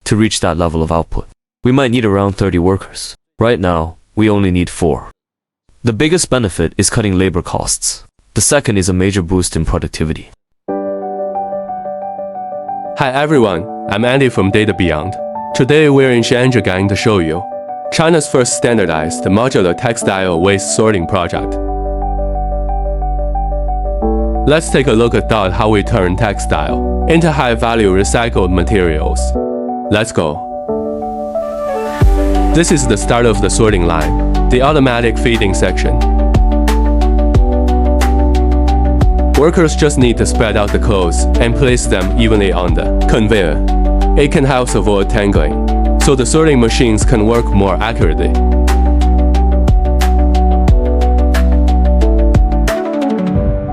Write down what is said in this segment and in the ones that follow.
to reach that level of output. We might need around 30 workers. Right now, we only need 4. The biggest benefit is cutting labor costs. The second is a major boost in productivity. Hi everyone, I'm Andy from Data Beyond. Today we're in Zhejiang to show you China's first standardized modular textile waste sorting project. Let's take a look at how we turn textile into high-value recycled materials. Let's go. This is the start of the sorting line, the automatic feeding section. Workers just need to spread out the clothes and place them evenly on the conveyor. It can help avoid tangling, so the sorting machines can work more accurately.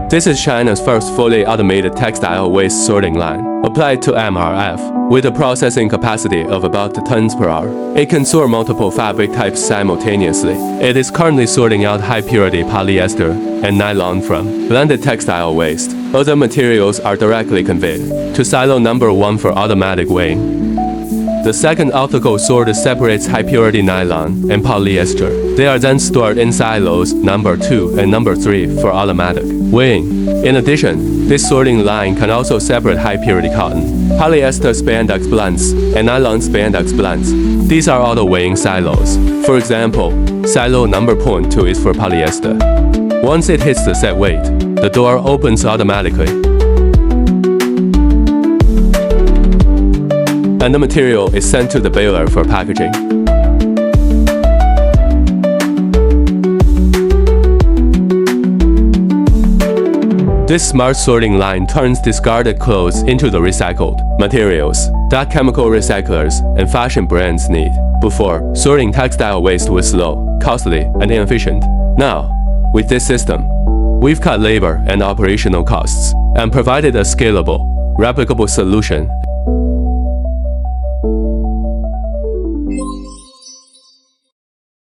This is China's first fully automated textile waste sorting line, applied to MRF, with a processing capacity of about 10 tons per hour. It can sort multiple fabric types simultaneously. It is currently sorting out high-purity polyester and nylon from blended textile waste. Other materials are directly conveyed to silo number 1 for automatic weighing. The second optical sorter separates high-purity nylon and polyester. They are then stored in silos number 2 and number 3 for automatic weighing. In addition, this sorting line can also separate high-purity cotton, polyester spandex blends, and nylon spandex blends. These are auto-weighing silos. For example, silo number 2 is for polyester. Once it hits the set weight, the door opens automatically, and the material is sent to the baler for packaging. This smart sorting line turns discarded clothes into the recycled materials that chemical recyclers and fashion brands need. Before, sorting textile waste was slow, costly, and inefficient. Now, with this system, we've cut labor and operational costs and provided a scalable, replicable solution